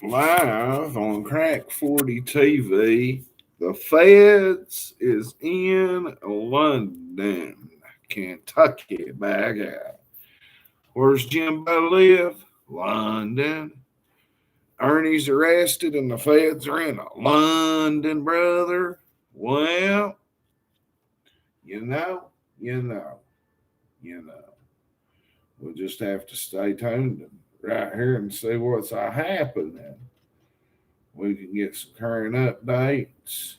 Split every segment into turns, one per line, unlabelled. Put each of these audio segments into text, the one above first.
Live on Crack 40 TV. The Feds is in London, Kentucky. Back out. Where's Jimbo live? London. Ernie's arrested and the Feds are in London, brother. Well, you know, you know, you know. We'll just have to stay tuned right here and see what's happening. We can get some current updates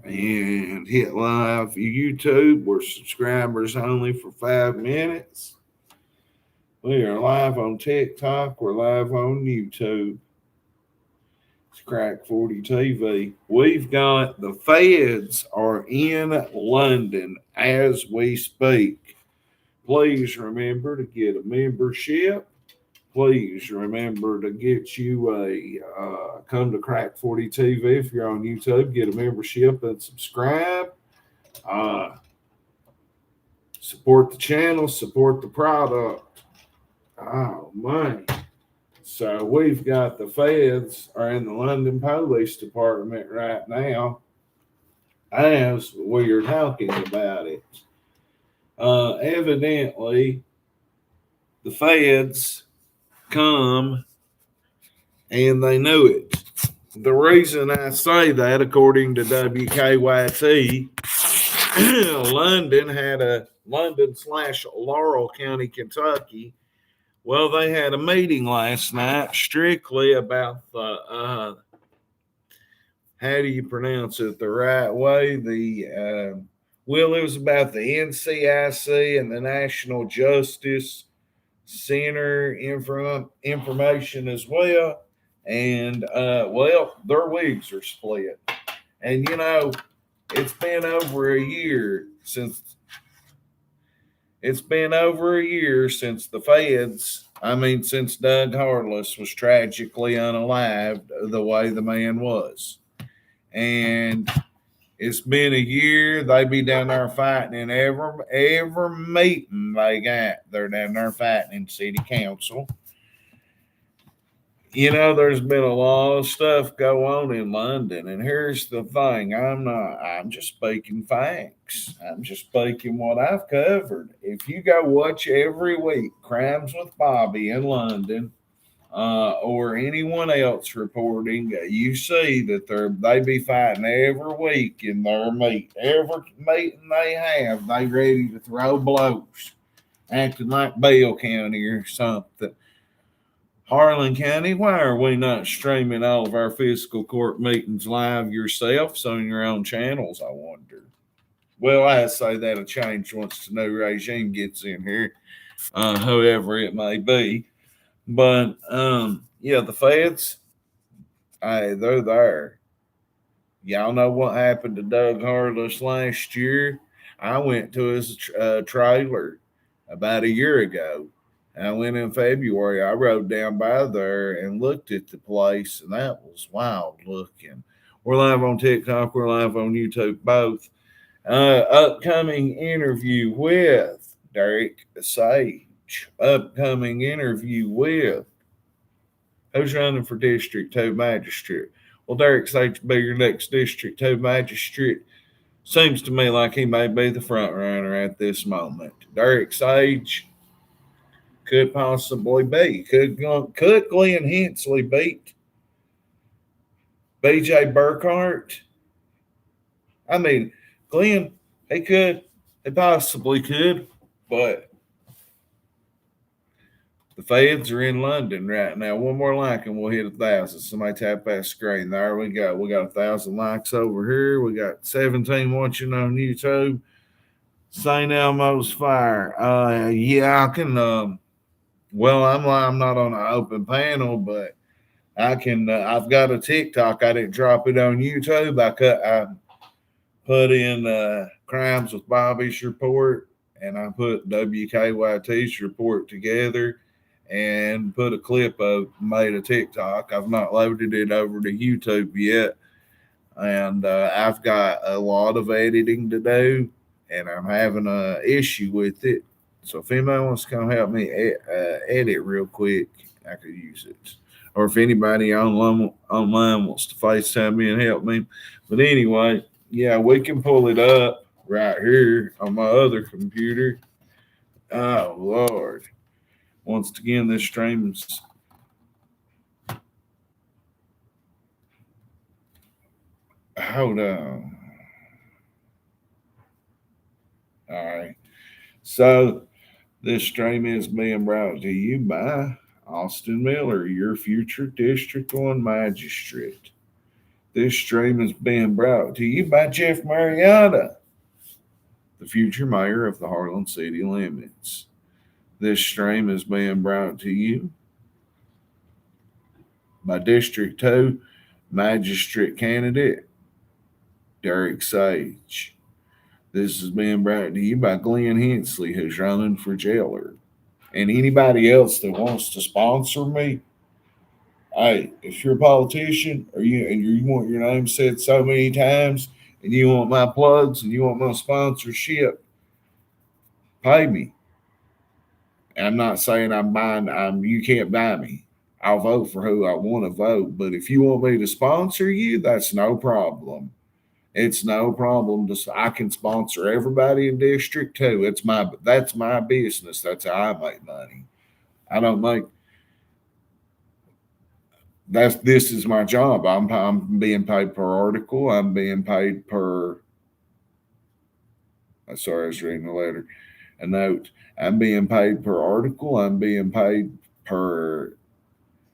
and hit live YouTube. We're subscribers only for 5 minutes. We are live on TikTok. We're live on YouTube. It's Crack 40 TV. We've got the Feds are in London as we speak. Please remember to get a membership. Please remember to get you come to Crack 40 TV if you're on YouTube. Get a membership and subscribe. Support the channel, support the product. Oh, man. So we've got the Feds are in the London Police Department right now as we are talking about it. Evidently, the Feds come and they knew it. The reason I say that, according to WKYT, London/Laurel County, Kentucky. Well, they had a meeting last night strictly about the how do you pronounce it the right way? It was about the NCIC and the National Justice Center information as well. And, their wigs are split. And, it's been over a year since the Feds, since Doug Harless was tragically unalived the way the man was. And it's been a year. They be down there fighting in every meeting they got. They're down there fighting in city council. There's been a lot of stuff go on in London, and here's the thing: I'm just speaking facts. I'm just speaking what I've covered. If you go watch every week Crimes with Bobby in London, or anyone else reporting, you see that they be fighting every week in their meet. Every meeting they have, they ready to throw blows, acting like Bell County or something. Harlan County, why are we not streaming all of our fiscal court meetings live yourselves on your own channels, I wonder? Well, I say that'll change once the new regime gets in here, whoever it may be. But, the Feds, they're there. Y'all know what happened to Doug Harless last year? I went to his trailer about a year ago. I went in February. I rode down by there and looked at the place, and that was wild looking. We're live on TikTok. We're live on YouTube, both. Upcoming interview with Derek Sage. Upcoming interview with who's running for District 2 Magistrate. Well, Derek Sage will be your next District 2 Magistrate. Seems to me like he may be the front runner at this moment. Derek Sage could possibly be. Could Glenn Hensley beat BJ Burkhart? Glenn, he could. He possibly could. But the Feds are in London right now. One more like and we'll hit 1,000. Somebody tap that screen. There we go. We got 1,000 likes over here. We got 17 watching on YouTube. St. Elmo's Fire. I can... I'm not on an open panel, but I can. I've got a TikTok. I didn't drop it on YouTube. I put in Crimes with Bobby's report, and I put WKYT's report together, and put a clip of made a TikTok. I've not loaded it over to YouTube yet, and I've got a lot of editing to do, and I'm having an issue with it. So if anybody wants to come help me edit real quick, I could use it. Or if anybody online wants to FaceTime me and help me. But anyway, yeah, we can pull it up right here on my other computer. Oh Lord! Once again, this stream's hold on. All right. So this stream is being brought to you by Austin Miller, your future District 1 Magistrate. This stream is being brought to you by Jeff Marietta, the future mayor of the Harlan city limits. This stream is being brought to you by District 2 Magistrate candidate Derek Sage. This is being brought to you by Glenn Hensley, who's running for jailer. And anybody else that wants to sponsor me, hey, if you're a politician or you want your name said so many times and you want my plugs and you want my sponsorship, pay me. I'm not saying I'm buying. You can't buy me. I'll vote for who I want to vote. But if you want me to sponsor you, that's no problem. It's no problem. I can sponsor everybody in District 2. That's my business. That's how I make money. I don't make. This is my job. I'm being paid per article. I'm being paid per. Sorry, I was reading a letter. A note. I'm being paid per article. I'm being paid per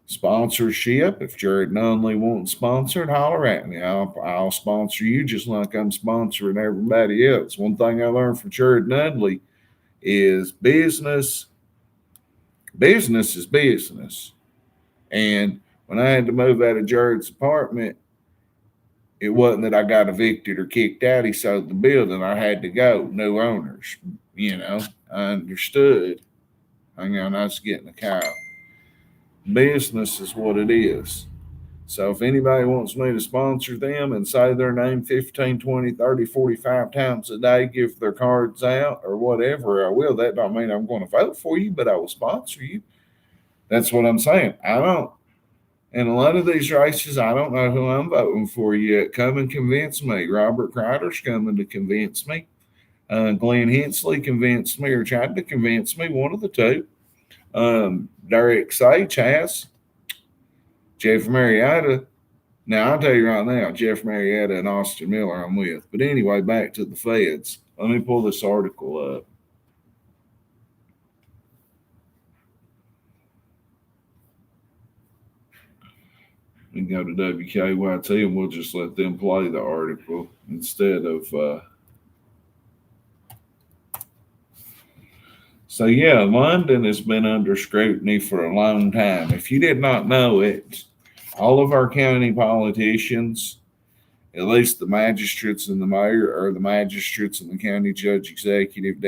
sponsorship. If Jared Nunley wants sponsored, holler at me. I'll sponsor you just like I'm sponsoring everybody else. One thing I learned from Jared Nunley is business. Business is business. And when I had to move out of Jared's apartment, it wasn't that I got evicted or kicked out. He sold the building. I had to go. New owners. I understood. Hang on, I was getting a cow. Business is what it is. So if anybody wants me to sponsor them and say their name 15, 20, 30, 45 times a day, give their cards out or whatever, I will. That don't mean I'm going to vote for you, but I will sponsor you. That's what I'm saying. I don't. In a lot of these races, I don't know who I'm voting for yet. Come and convince me. Robert Kreider's coming to convince me. Glenn Hensley convinced me or tried to convince me, one of the two. Derek Sage has. Jeff Marietta. Now, I'll tell you right now, Jeff Marietta and Austin Miller I'm with. But anyway, back to the feds. Let me pull this article up. We can go to WKYT and we'll just let them play the article instead of. So, yeah, London has been under scrutiny for a long time. If you did not know it, all of our county politicians, at least the magistrates and the mayor, or the magistrates and the county judge executive,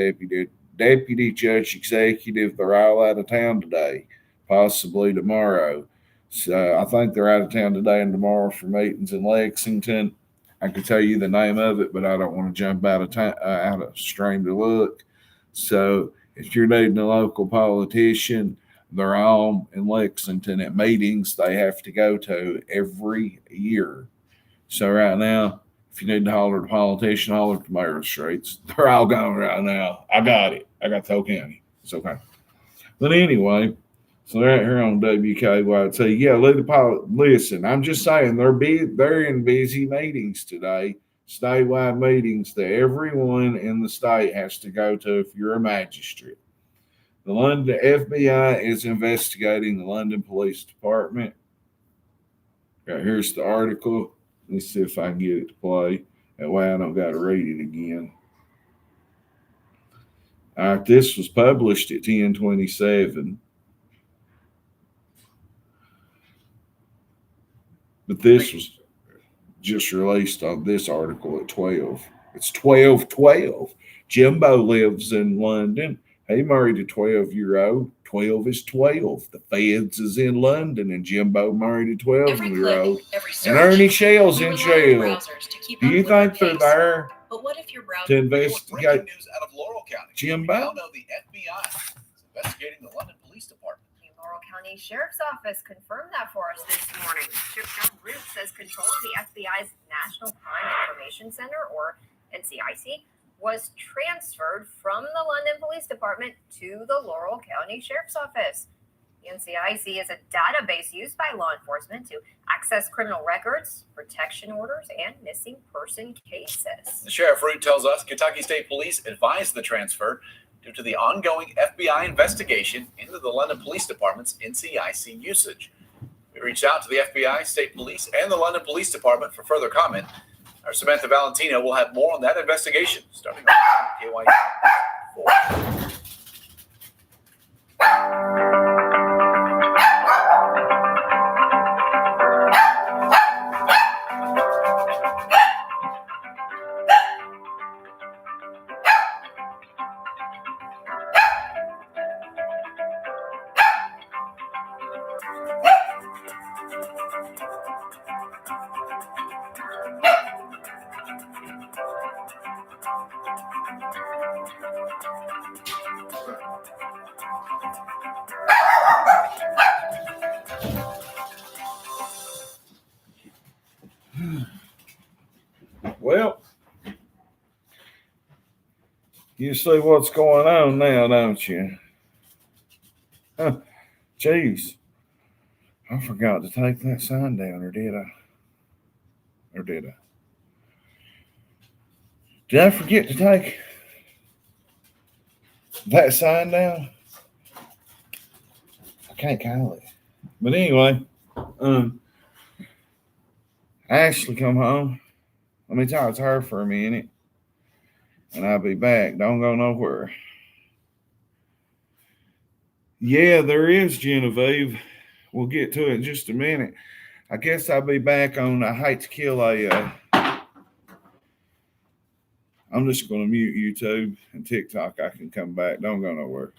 deputy judge executive, they're all out of town today, possibly tomorrow. So I think they're out of town today and tomorrow for meetings in Lexington. I could tell you the name of it, but I don't want to jump out of stream to look. So if you're needing a local politician, they're all in Lexington at meetings they have to go to every year. So right now, if you need to holler at a politician, holler at the mayor streets. They're all gone right now. I got it. I got the whole county. It's okay. But anyway, so they're out here on WKYT. Yeah, listen, I'm just saying they're in busy meetings today, statewide meetings that everyone in the state has to go to if you're a magistrate. The London FBI is investigating the London Police Department. Okay, here's the article. Let's see if I can get it to play. That way I don't got to read it again. All right, this was published at 10:27. But this was just released on this article at 12. It's 12:12. Jimbo lives in London. He married a 12-year-old. 12 is 12. The feds is in London, and Jimbo married a 12-year-old. And Ernie Shell's in jail. Do you think they're there?
But what if you're
to investigate
breaking news out of Laurel County.
Jim
We
Bowden.
now know the FBI is investigating the London Police Department.
The Laurel County Sheriff's Office confirmed that for us this morning. Sheriff John Root says control of the FBI's National Crime Information Center, or NCIC, was transferred from the London Police Department to the Laurel County Sheriff's Office. The NCIC is a database used by law enforcement to access criminal records, protection orders, and missing person cases.
The Sheriff Root tells us Kentucky State Police advised the transfer due to the ongoing FBI investigation into the London Police Department's NCIC usage. We reached out to the FBI, State Police, and the London Police Department for further comment. Our Samantha Valentino will have more on that investigation starting on KYC 4.
Well, you see what's going on now, don't you? Huh. Jeez. I forgot to take that sign down, or did I? Did I forget to take that sign down? I can't call it. But anyway, Ashley come home. Let me talk to her for a minute, and I'll be back. Don't go nowhere. Yeah, there is, Genevieve. We'll get to it in just a minute. I guess I'll be back on I Hate to Kill a... I'm just going to mute YouTube and TikTok. I can come back. Don't go nowhere.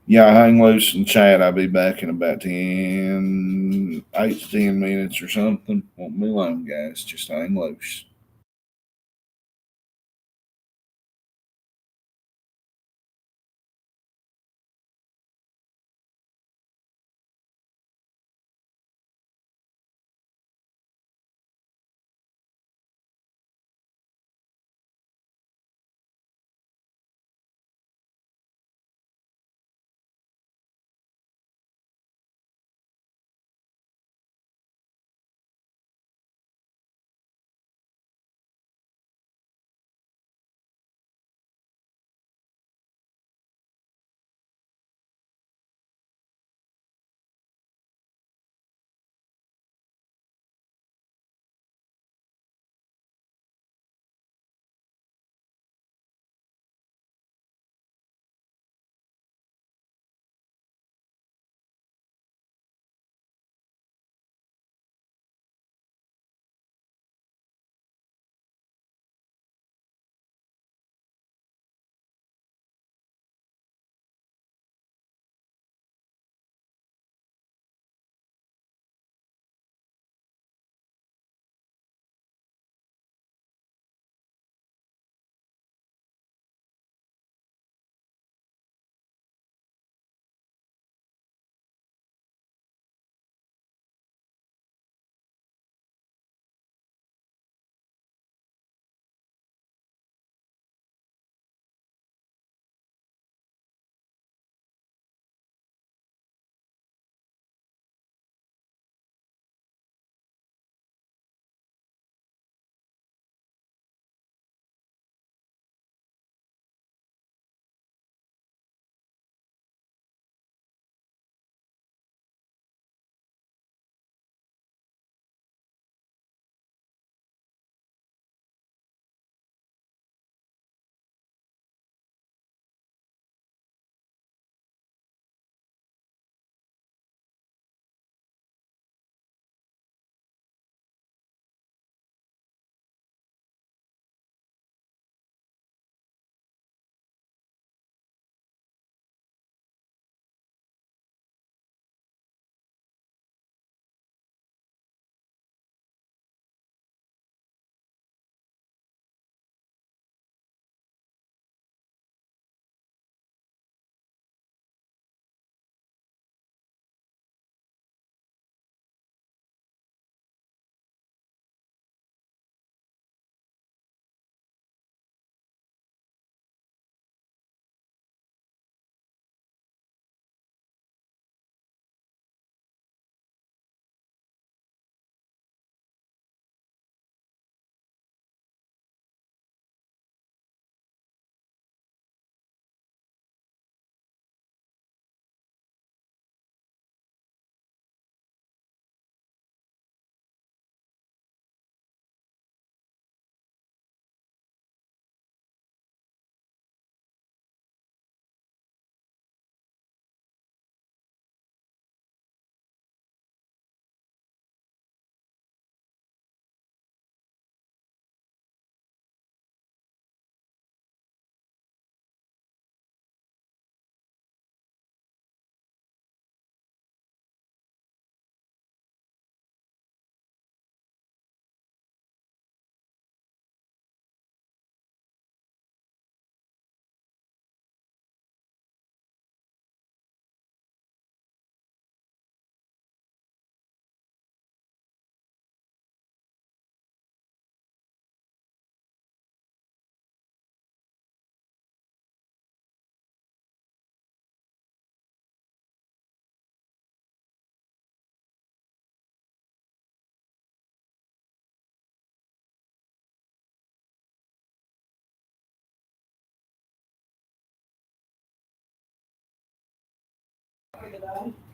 Yeah, hang loose and chat. I'll be back in about 10, 8 to 10 minutes or something. Won't be long, guys. Just hang loose.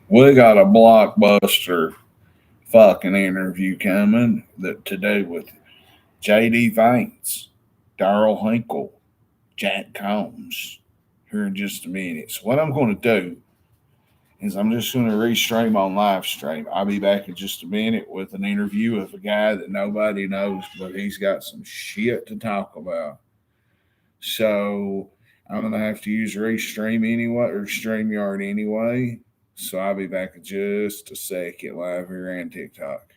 We got a blockbuster fucking interview coming that today with JD Vance, Darrell Hinkle, Jack Combs here in just a minute. So what I'm going to do is I'm just going to restream on live stream. I'll be back in just a minute with an interview of a guy that nobody knows, but he's got some shit to talk about. So I'm going to have to use Restream anyway, or StreamYard anyway. So I'll be back in just a second live here and TikTok.